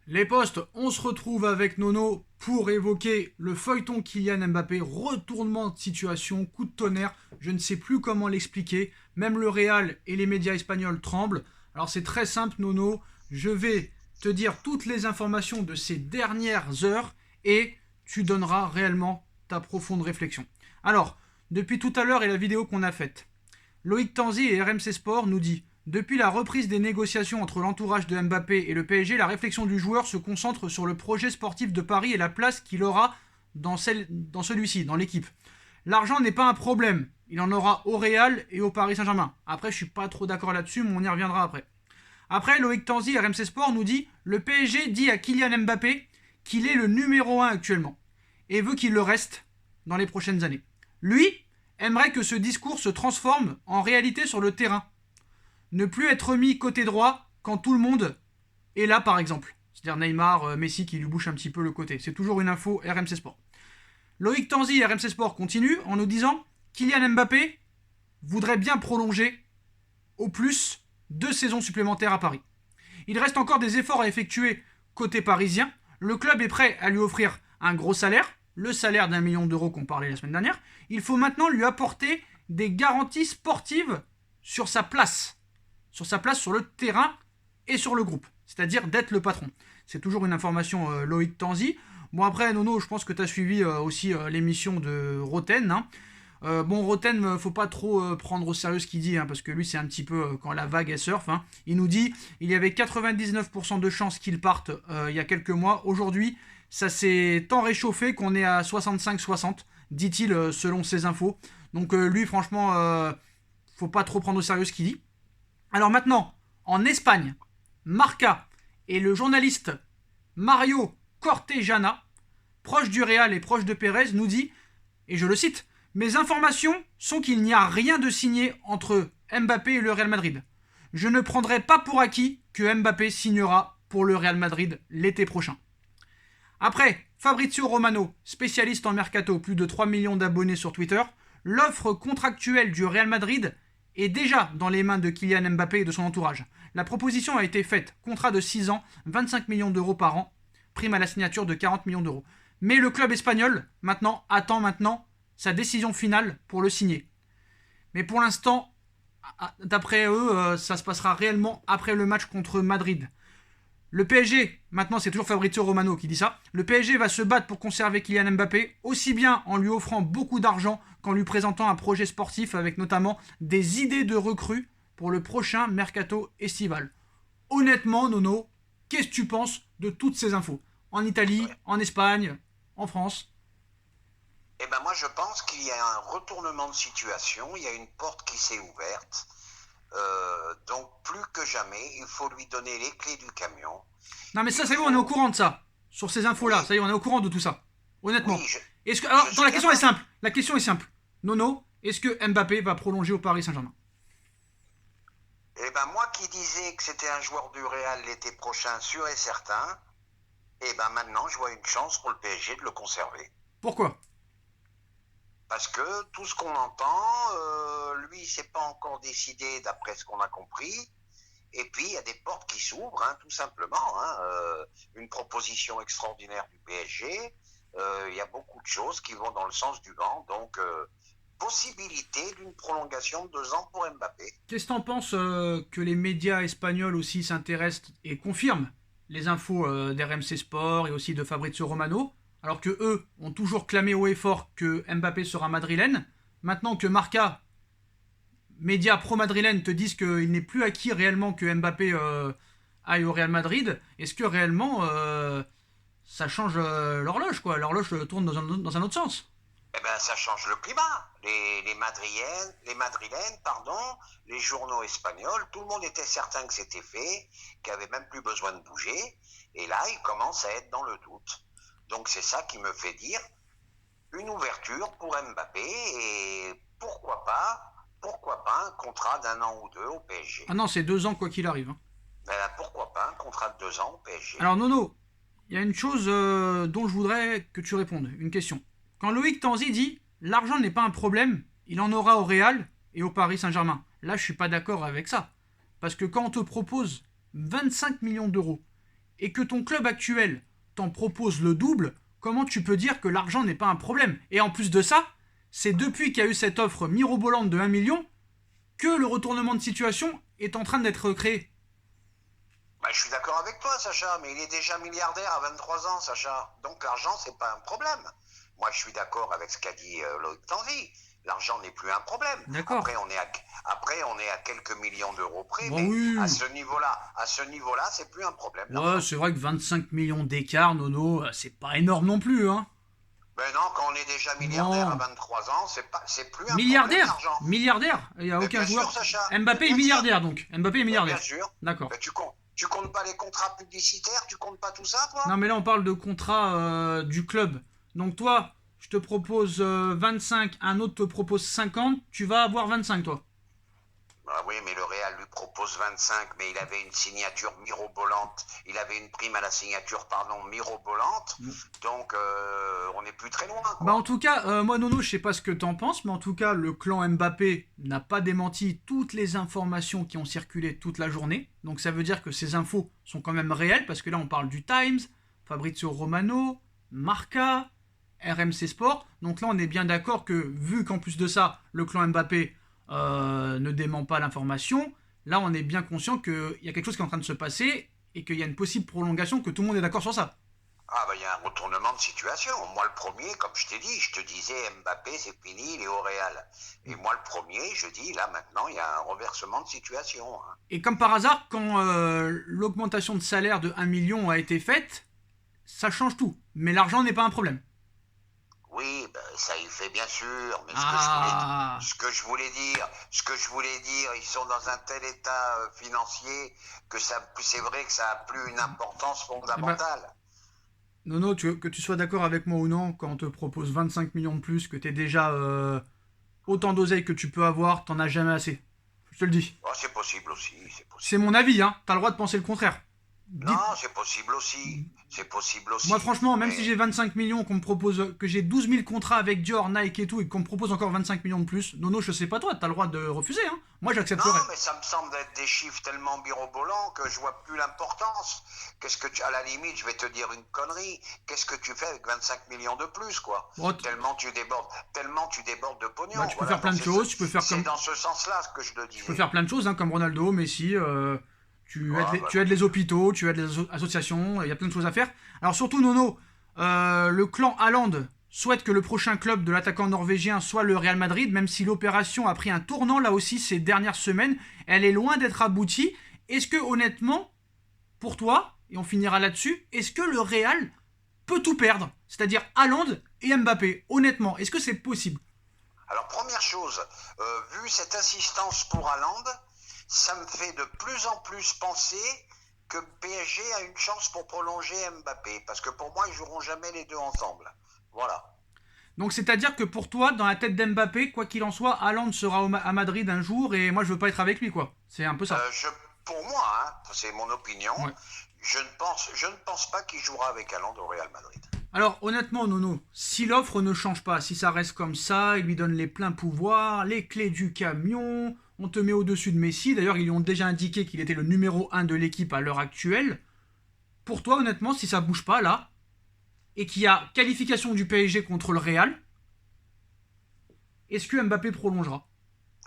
Les postes, on se retrouve avec Nono pour évoquer le feuilleton Kylian Mbappé, retournement de situation, coup de tonnerre, je ne sais plus comment l'expliquer, même le Real et les médias espagnols tremblent. Alors c'est très simple Nono, je vais te dire toutes les informations de ces dernières heures et tu donneras réellement ta profonde réflexion. Alors, depuis tout à l'heure et la vidéo qu'on a faite, Loïc Tanzi et RMC Sport nous dit: depuis la reprise des négociations entre l'entourage de Mbappé et le PSG, la réflexion du joueur se concentre sur le projet sportif de Paris et la place qu'il aura dans celui-ci, dans l'équipe. L'argent n'est pas un problème, il en aura au Real et au Paris Saint-Germain. Après, je suis pas trop d'accord là-dessus, mais on y reviendra après. Après, Loïc Tanzi, RMC Sport, nous dit: le PSG dit à Kylian Mbappé qu'il est le numéro 1 actuellement et veut qu'il le reste dans les prochaines années. Lui aimerait que ce discours se transforme en réalité sur le terrain. Ne plus être mis côté droit quand tout le monde est là, par exemple. C'est-à-dire Neymar, Messi qui lui bouche un petit peu le côté. C'est toujours une info RMC Sport. Loïc Tanzi, RMC Sport, continue en nous disant: Kylian Mbappé voudrait bien prolonger au plus 2 saisons supplémentaires à Paris. Il reste encore des efforts à effectuer côté parisien. Le club est prêt à lui offrir un gros salaire, le salaire d'1 million d'euros qu'on parlait la semaine dernière. Il faut maintenant lui apporter des garanties sportives sur sa place sur le terrain et sur le groupe, c'est-à-dire d'être le patron. C'est toujours une information Loïc Tanzi. Bon après Nono, je pense que tu as suivi aussi l'émission de Roten. Bon, Roten, faut pas trop prendre au sérieux ce qu'il dit, parce que lui c'est un petit peu quand la vague elle surfe. Il nous dit il y avait 99% de chances qu'il parte il y a quelques mois. Aujourd'hui, ça s'est tant réchauffé qu'on est à 65-60, dit-il selon ses infos. Donc lui franchement, faut pas trop prendre au sérieux ce qu'il dit. Alors maintenant, en Espagne, Marca et le journaliste Mario Cortejana, proche du Real et proche de Pérez, nous dit, et je le cite: mes informations sont qu'il n'y a rien de signé entre Mbappé et le Real Madrid. Je ne prendrai pas pour acquis que Mbappé signera pour le Real Madrid l'été prochain. Après, Fabrizio Romano, spécialiste en mercato, plus de 3 millions d'abonnés sur Twitter, l'offre contractuelle du Real Madrid est déjà dans les mains de Kylian Mbappé et de son entourage. La proposition a été faite, contrat de 6 ans, 25 millions d'euros par an, prime à la signature de 40 millions d'euros. Mais le club espagnol attend sa décision finale pour le signer. Mais pour l'instant, d'après eux, ça se passera réellement après le match contre Madrid. Le PSG, maintenant c'est toujours Fabrizio Romano qui dit ça, le PSG va se battre pour conserver Kylian Mbappé, aussi bien en lui offrant beaucoup d'argent qu'en lui présentant un projet sportif avec notamment des idées de recrues pour le prochain mercato estival. Honnêtement, Nono, qu'est-ce que tu penses de toutes ces infos? En Italie, en Espagne, en France? Eh ben moi je pense qu'il y a un retournement de situation, il y a une porte qui s'est ouverte. Donc plus que jamais, il faut lui donner les clés du camion. Non mais ça, c'est bon, on est au courant de ça. Sur ces infos-là, Oui, ça y est, on est au courant de tout ça. Honnêtement. oui, Est-ce que, alors, je dans suis la question est d'accord. simple. La question est simple. Nono, est-ce que Mbappé va prolonger au Paris Saint-Germain? Eh ben moi qui disais que c'était un joueur du Real l'été prochain, sûr et certain, eh ben maintenant je vois une chance pour le PSG de le conserver. Pourquoi? Parce que tout ce qu'on entend, lui, c'est pas encore décidé d'après ce qu'on a compris. Et puis, il y a des portes qui s'ouvrent, tout simplement. Une proposition extraordinaire du PSG. Il y a beaucoup de choses qui vont dans le sens du vent. Donc, possibilité d'une prolongation de 2 ans pour Mbappé. Qu'est-ce que t'en penses que les médias espagnols aussi s'intéressent et confirment les infos d'RMC Sport et aussi de Fabrizio Romano, alors que eux ont toujours clamé haut et fort que Mbappé sera madrilène. Maintenant que Marca, médias pro-madrilènes, te disent qu'il n'est plus acquis réellement que Mbappé aille au Real Madrid, est-ce que réellement ça change l'horloge, quoi? L'horloge tourne dans un autre sens. Eh ben, ça change le climat. Les Madrilènes, les journaux espagnols, tout le monde était certain que c'était fait, qu'il n'y avait même plus besoin de bouger. Et là, ils commencent à être dans le doute. Donc, c'est ça qui me fait dire une ouverture pour Mbappé et pourquoi pas un contrat d'1 an ou 2 au PSG. Ah non, c'est 2 ans quoi qu'il arrive. Ben, pourquoi pas un contrat de 2 ans au PSG. Alors Nono, il y a une chose dont je voudrais que tu répondes, une question. Quand Loïc Tanzi dit l'argent n'est pas un problème, il en aura au Real et au Paris Saint-Germain. Là, je suis pas d'accord avec ça. Parce que quand on te propose 25 millions d'euros et que ton club actuel t'en propose le double, comment tu peux dire que l'argent n'est pas un problème? Et en plus de ça, c'est depuis qu'il y a eu cette offre mirobolante de 1 million que le retournement de situation est en train d'être créé. Bah, je suis d'accord avec toi, Sacha, mais il est déjà milliardaire à 23 ans, Sacha. Donc l'argent, c'est pas un problème. Moi, je suis d'accord avec ce qu'a dit Loïc Tanzi. L'argent n'est plus un problème. D'accord. Après, on est à quelques millions d'euros près, Bon, mais oui. à ce niveau-là, c'est plus un problème. Ouais, c'est vrai que 25 millions d'écart, Nono, c'est pas énorme non plus, hein. Ben non, quand on est déjà milliardaire à 23 ans, c'est plus un milliardaire problème l'argent. Milliardaire. Il n'y a aucun joueur. Sûr, Sacha. Mbappé est milliardaire donc. Mbappé est milliardaire. Bien sûr. D'accord. Ben, tu comptes pas les contrats publicitaires, tu comptes pas tout ça, toi? Non mais là on parle de contrat du club. Donc toi, je te propose 25, un autre te propose 50, tu vas avoir 25 toi. Ah oui, mais le Real lui propose 25, mais il avait une signature mirobolante. Il avait une prime à la signature, mirobolante. Donc, on n'est plus très loin, quoi. Bah en tout cas, moi Nono, je sais pas ce que t'en penses, mais en tout cas, le clan Mbappé n'a pas démenti toutes les informations qui ont circulé toute la journée. Donc ça veut dire que ces infos sont quand même réelles, parce que là on parle du Times, Fabrizio Romano, Marca, RMC Sport. Donc là on est bien d'accord que, vu qu'en plus de ça, le clan Mbappé ne dément pas l'information, là on est bien conscient qu'il y a quelque chose qui est en train de se passer et qu'il y a une possible prolongation, que tout le monde est d'accord sur ça. Ah bah il y a un retournement de situation. Moi le premier, comme je t'ai dit, je te disais Mbappé c'est fini, il est au Real. Et moi le premier, je dis là maintenant il y a un renversement de situation. Hein. Et comme par hasard, quand l'augmentation de salaire de 1 million a été faite, ça change tout. Mais l'argent n'est pas un problème. Oui, ben, ça il fait bien sûr, mais ce que je voulais dire, ils sont dans un tel état financier que c'est vrai que ça a plus une importance fondamentale. Eh ben, Nono, que tu sois d'accord avec moi ou non, quand on te propose 25 millions de plus, que tu es déjà autant d'oseille que tu peux avoir, t'en as jamais assez. Je te le dis. Oh, c'est possible aussi, C'est mon avis, hein. T'as le droit de penser le contraire. Non, c'est possible aussi. Moi, franchement, même si j'ai 25 millions, qu'on me propose, que j'ai 12 000 contrats avec Dior, Nike et tout, et qu'on me propose encore 25 millions de plus, Nono, je sais pas toi, t'as le droit de refuser, hein. Moi, j'accepterai. Non, mais ça me semble être des chiffres tellement mirobolants que je vois plus l'importance. À la limite, je vais te dire une connerie. Qu'est-ce que tu fais avec 25 millions de plus, quoi? Bon, tellement tu débordes de pognon. Bah, tu peux faire plein de choses, tu peux faire comme... C'est dans ce sens-là que je le disais. Tu peux faire plein de choses, hein, comme Ronaldo, Messi, tu aides les hôpitaux, tu aides les associations, il y a plein de choses à faire. Alors surtout, Nono, le clan Haaland souhaite que le prochain club de l'attaquant norvégien soit le Real Madrid, même si l'opération a pris un tournant là aussi ces dernières semaines. Elle est loin d'être aboutie. Est-ce que honnêtement, pour toi, et on finira là-dessus, est-ce que le Real peut tout perdre? C'est-à-dire Haaland et Mbappé, honnêtement, est-ce que c'est possible? Alors première chose, vu cette insistance pour Haaland, ça me fait de plus en plus penser que PSG a une chance pour prolonger Mbappé. Parce que pour moi, ils joueront jamais les deux ensemble. Voilà. Donc c'est-à-dire que pour toi, dans la tête d'Mbappé, quoi qu'il en soit, Haaland sera à Madrid un jour et moi je veux pas être avec lui, quoi. C'est un peu ça. Pour moi, hein, c'est mon opinion, ouais. Je ne pense pas qu'il jouera avec Haaland au Real Madrid. Alors honnêtement, Nono, si l'offre ne change pas, si ça reste comme ça, il lui donne les pleins pouvoirs, les clés du camion, on te met au-dessus de Messi. D'ailleurs, ils lui ont déjà indiqué qu'il était le numéro 1 de l'équipe à l'heure actuelle. Pour toi, honnêtement, si ça bouge pas là, et qu'il y a qualification du PSG contre le Real, est-ce que Mbappé prolongera?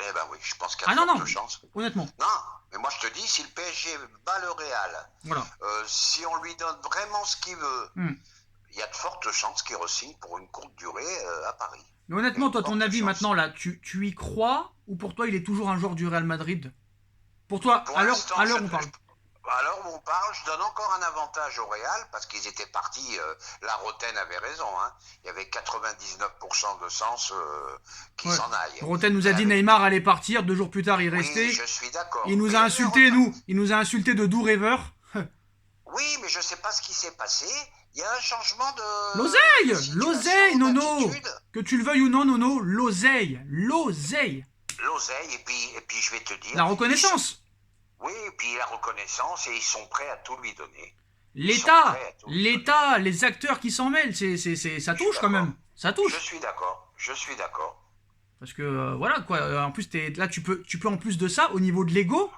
Eh ben oui, je pense qu'il y a de chance. Honnêtement. Non, mais moi je te dis, si le PSG bat le Real, voilà. Si on lui donne vraiment ce qu'il veut, il y a de fortes chances qu'il re-signe pour une courte durée à Paris. Mais honnêtement, toi, ton avis maintenant, là, tu y crois, ou pour toi, il est toujours un joueur du Real Madrid? Pour toi, à l'heure on parle. Alors on parle, je donne encore un avantage au Real, parce qu'ils étaient partis, la Roten avait raison, hein, il y avait 99% de sens qui s'en aille. Roten nous a dit Neymar allait partir, 2 jours plus tard il restait. Oui, je suis d'accord. Il nous a insulté, il nous a insulté de doux rêveurs. Oui, mais je sais pas ce qui s'est passé. Il y a un changement de... L'oseille, Nono. Que tu le veuilles ou non, Nono, l'oseille. L'oseille, et puis je vais te dire... La reconnaissance. Oui, et puis la reconnaissance, et ils sont prêts à tout lui donner. L'État, les acteurs qui s'en mêlent, ça touche quand même. Ça touche. Je suis d'accord. Parce que voilà quoi, en plus là tu peux en plus de ça, au niveau de l'ego,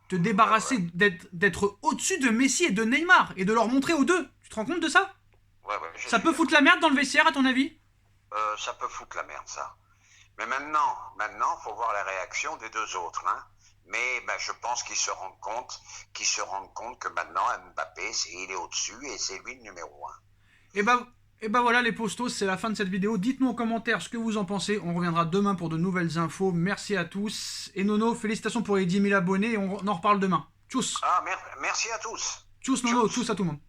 te débarrasser d'être au-dessus de Messi et de Neymar et de leur montrer aux deux. Tu te rends compte de ça? Ouais, Ça peut foutre la merde dans le vestiaire, à ton avis? Ça peut foutre la merde, ça. Mais maintenant, faut voir la réaction des deux autres. Hein. Mais ben, je pense qu'ils se rendent compte que maintenant Mbappé, il est au-dessus et c'est lui le numéro 1. Et bah voilà les postos, c'est la fin de cette vidéo. Dites-nous en commentaire ce que vous en pensez. On reviendra demain pour de nouvelles infos. Merci à tous. Et Nono, félicitations pour les 10 000 abonnés et on en reparle demain. Tchuss. Merci à tous. Tchuss Nono, tchuss à tout le monde.